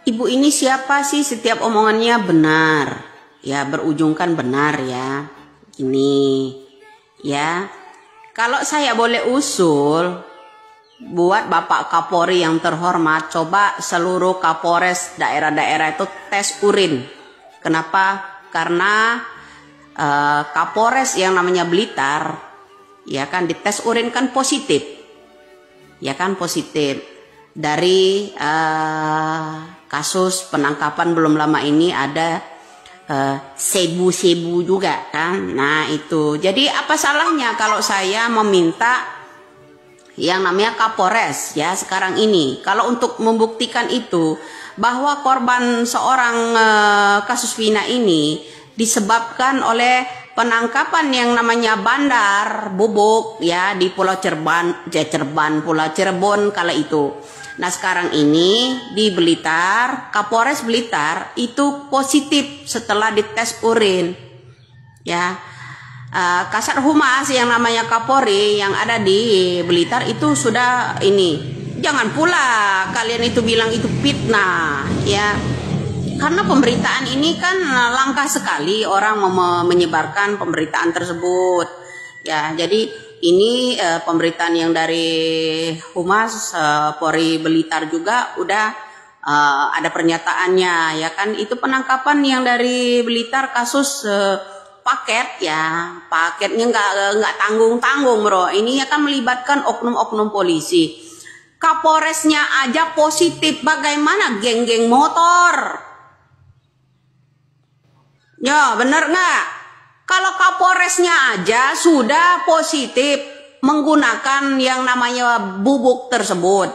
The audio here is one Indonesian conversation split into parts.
Ibu ini siapa sih, setiap omongannya benar, ya berujungkan benar ya. Ini ya, kalau saya boleh usul buat Bapak Kapolri yang terhormat, coba seluruh Kapolres daerah-daerah itu tes urin. Kenapa? Karena Kapolres yang namanya Blitar, ya kan, dites urin kan positif, ya kan, positif. Dari kasus penangkapan belum lama ini ada sebu-sebu juga kan. Nah itu, jadi apa salahnya kalau saya meminta yang namanya Kapolres ya sekarang ini, kalau untuk membuktikan itu bahwa korban seorang kasus Vina ini disebabkan oleh penangkapan yang namanya bandar bubuk ya di Pulau Pulau Cirebon kala itu. Nah sekarang ini di Blitar, Kapolres Blitar itu positif setelah dites urin ya. Kasat Humas yang namanya Kapolri yang ada di Blitar itu sudah ini, jangan pula kalian itu bilang itu fitnah ya, karena pemberitaan ini kan langka sekali orang menyebarkan pemberitaan tersebut ya. Jadi ini pemberitaan yang dari Humas Polri Blitar juga udah ada pernyataannya ya kan. Itu penangkapan yang dari Blitar kasus paket ya, paketnya nggak tanggung-tanggung bro. Ini akan melibatkan oknum-oknum polisi. Kapolresnya aja positif, bagaimana geng-geng motor? Ya bener nggak? Kalau Kapolresnya aja sudah positif menggunakan yang namanya bubuk tersebut,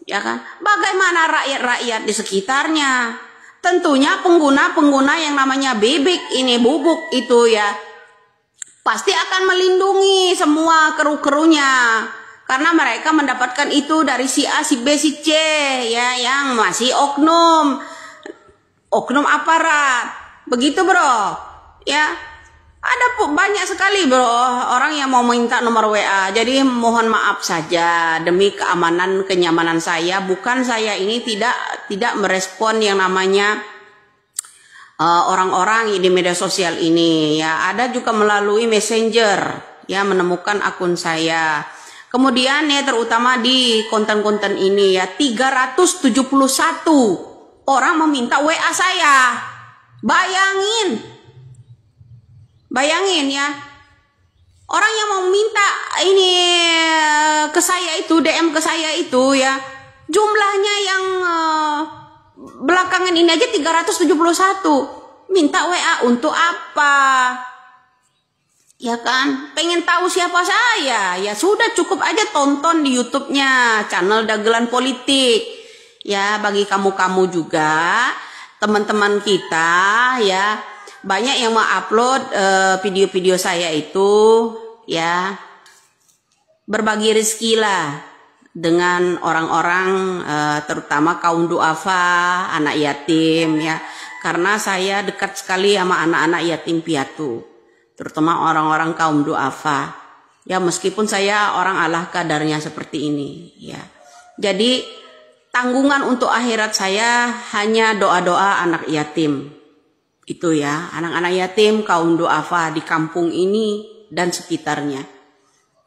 ya kan? Bagaimana rakyat-rakyat di sekitarnya? Tentunya pengguna-pengguna yang namanya bibik ini bubuk itu ya, pasti akan melindungi semua kru-krunya, karena mereka mendapatkan itu dari si A, si B, si C ya, yang masih oknum aparat. Begitu bro ya. Ada banyak sekali bro orang yang mau minta nomor WA. Jadi mohon maaf saja demi keamanan kenyamanan saya, bukan saya ini tidak merespon yang namanya orang-orang di media sosial ini ya. Ada juga melalui messenger ya menemukan akun saya. Kemudian ya terutama di konten-konten ini ya 371 orang meminta WA saya. Bayangin ya, orang yang mau minta ini ke saya itu, DM ke saya itu ya, jumlahnya yang belakangan ini aja 371. Minta WA untuk apa? Ya kan, pengen tahu siapa saya? Ya sudah, cukup aja tonton di YouTube-nya channel Dagelan Politik. Ya bagi kamu-kamu juga, teman-teman kita ya, banyak yang mengupload video-video saya itu ya, berbagi rezeki lah dengan orang-orang terutama kaum duafa, anak yatim ya, karena saya dekat sekali sama anak-anak yatim piatu, terutama orang-orang kaum duafa ya, meskipun saya orang Allah kadarnya seperti ini ya. Jadi tanggungan untuk akhirat saya hanya doa-doa anak yatim itu ya, anak-anak yatim kaum duafa di kampung ini dan sekitarnya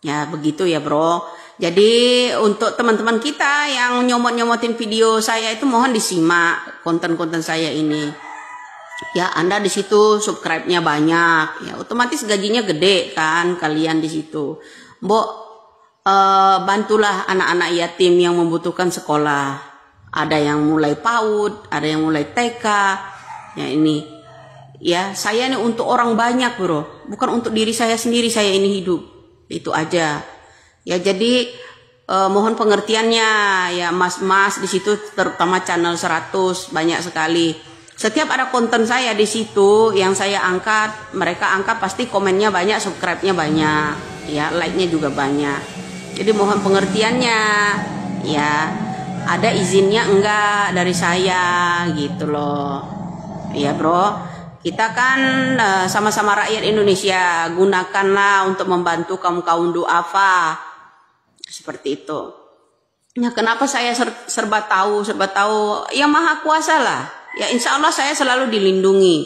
ya. Begitu ya bro. Jadi untuk teman-teman kita yang nyomot-nyomotin video saya itu, mohon disimak konten-konten saya ini ya. Anda di situ subscribe-nya banyak ya, otomatis gajinya gede kan kalian di situ. Mbok bantulah anak-anak yatim yang membutuhkan sekolah. Ada yang mulai PAUD, ada yang mulai TK ya. Ini ya, saya ini untuk orang banyak bro, bukan untuk diri saya sendiri. Saya ini hidup, itu aja ya. Jadi mohon pengertiannya ya mas-mas di situ, terutama channel 100 banyak sekali. Setiap ada konten saya di situ yang saya angkat, mereka angkat pasti komennya banyak, subscribe-nya banyak ya, like-nya juga banyak. Jadi mohon pengertiannya ya, ada izinnya enggak dari saya gitu loh ya bro. Kita kan sama-sama rakyat Indonesia, gunakanlah untuk membantu kaum-kaum duafa seperti itu Ya, kenapa saya serba tahu, serba tahu? Yang Maha Kuasa lah. Ya, insya Allah saya selalu dilindungi.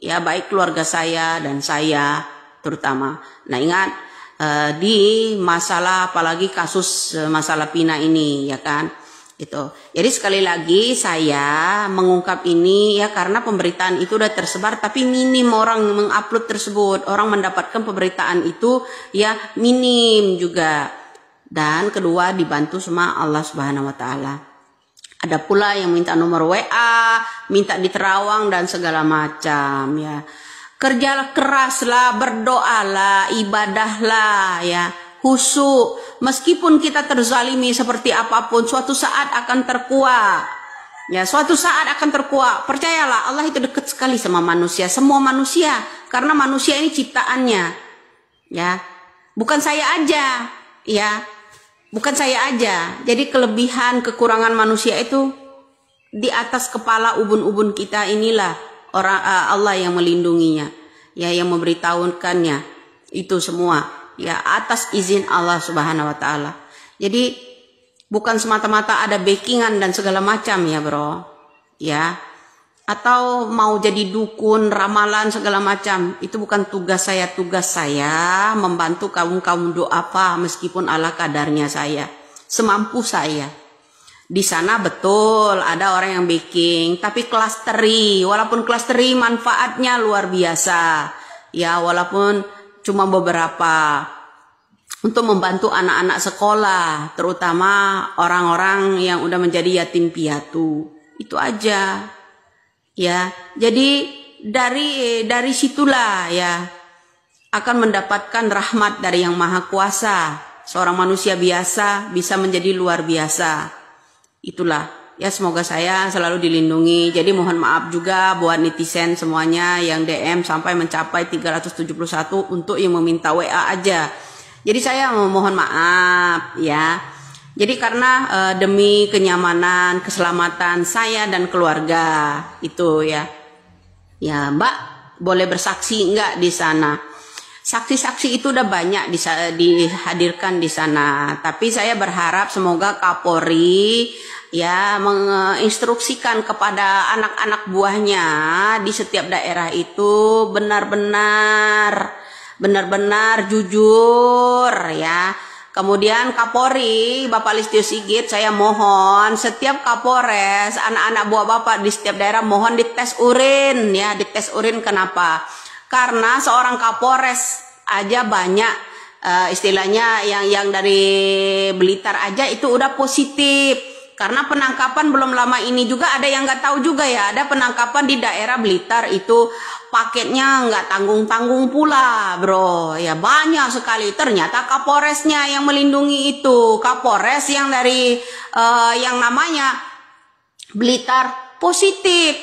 Ya, baik keluarga saya dan saya terutama. Nah, ingat di masalah apalagi kasus masalah Pina ini, ya kan? Itu. Jadi sekali lagi saya mengungkap ini ya karena pemberitaan itu udah tersebar, tapi minim orang mengupload tersebut. Orang mendapatkan pemberitaan itu ya minim juga. Dan kedua dibantu sama Allah Subhanahu wa taala. Ada pula yang minta nomor WA, minta diterawang dan segala macam ya. Kerjalah keraslah, berdoalah, ibadahlah ya, khusyuk. Meskipun kita terzalimi seperti apapun, suatu saat akan terkuat. Ya, suatu saat akan terkuat. Percayalah, Allah itu dekat sekali sama manusia, semua manusia, karena manusia ini ciptaannya. Ya. Bukan saya aja, ya. Bukan saya aja. Jadi kelebihan, kekurangan manusia itu di atas kepala ubun-ubun kita inilah orang Allah yang melindunginya, ya, yang memberitahukannya itu semua, ya, atas izin Allah Subhanahu wa taala. Jadi bukan semata-mata ada backingan dan segala macam ya, Bro. Ya. Atau mau jadi dukun, ramalan segala macam, itu bukan tugas saya. Tugas saya membantu kaum-kaum doa meskipun ala kadarnya saya, semampu saya. Di sana betul ada orang yang baking, tapi klasteri, walaupun klasteri manfaatnya luar biasa. Ya, walaupun cuma beberapa untuk membantu anak-anak sekolah, terutama orang-orang yang udah menjadi yatim piatu. Itu aja. Ya, jadi dari situlah ya akan mendapatkan rahmat dari Yang Maha Kuasa. Seorang manusia biasa bisa menjadi luar biasa. Itulah ya, semoga saya selalu dilindungi. Jadi mohon maaf juga buat netizen semuanya yang DM sampai mencapai 371 untuk yang meminta WA aja. Jadi saya mohon maaf ya. Jadi karena demi kenyamanan, keselamatan saya dan keluarga itu ya. Ya, Mbak boleh bersaksi enggak di sana? Saksi-saksi itu udah banyak dihadirkan di sana. Tapi saya berharap semoga Kapolri ya menginstruksikan kepada anak-anak buahnya di setiap daerah itu benar-benar jujur ya. Kemudian Kapolri, Bapak Listio Sigit, saya mohon setiap Kapolres, anak-anak buah Bapak di setiap daerah mohon dites urin ya, dites urin. Kenapa? Karena seorang Kapolres aja banyak istilahnya yang dari Blitar aja itu udah positif. Karena penangkapan belum lama ini juga ada yang nggak tahu juga ya, ada penangkapan di daerah Blitar itu paketnya nggak tanggung-tanggung pula, Bro. Ya banyak sekali. Ternyata Kapolresnya yang melindungi itu, Kapolres yang dari yang namanya Blitar positif.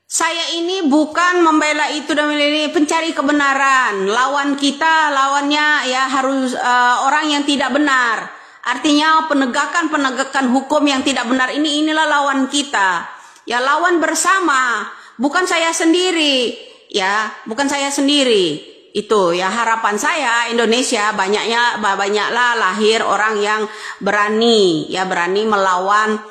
Saya ini bukan membela itu dan ini, pencari kebenaran. Lawan kita, lawannya ya harus orang yang tidak benar. Artinya penegakan hukum yang tidak benar inilah lawan kita. Ya, lawan bersama, bukan saya sendiri. Ya, bukan saya sendiri. Itu ya harapan saya Indonesia banyaklah lahir orang yang berani melawan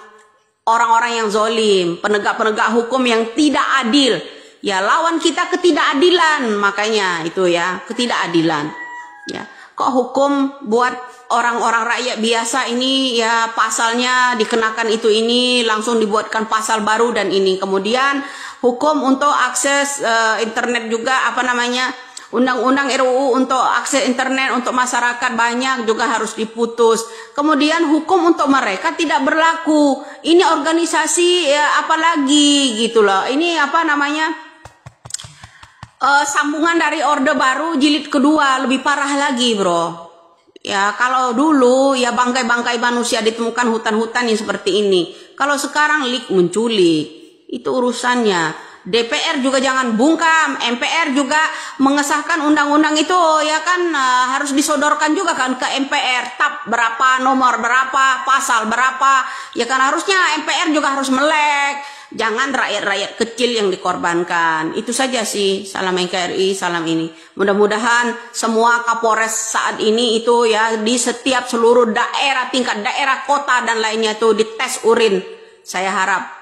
orang-orang yang zolim, penegak-penegak hukum yang tidak adil. Ya, lawan kita ketidakadilan, makanya itu ya, ketidakadilan. Ya, kok hukum buat orang-orang rakyat biasa ini ya pasalnya dikenakan itu ini langsung dibuatkan pasal baru dan ini. Kemudian hukum untuk akses internet juga undang-undang RUU untuk akses internet untuk masyarakat banyak juga harus diputus. Kemudian hukum untuk mereka tidak berlaku. Ini organisasi ya apalagi gitu loh. Ini sambungan dari Orde Baru jilid kedua, lebih parah lagi, Bro. Ya, kalau dulu ya bangkai-bangkai manusia ditemukan hutan-hutan yang seperti ini. Kalau sekarang menculik, itu urusannya. DPR juga jangan bungkam, MPR juga mengesahkan undang-undang itu ya kan harus disodorkan juga kan ke MPR. Tab berapa, nomor berapa, pasal berapa. Ya kan harusnya MPR juga harus melek. Jangan rakyat-rakyat kecil yang dikorbankan. Itu saja sih. Salam NKRI, salam ini. Mudah-mudahan semua Kapolres saat ini itu ya di setiap seluruh daerah, tingkat daerah, kota dan lainnya itu dites urin. Saya harap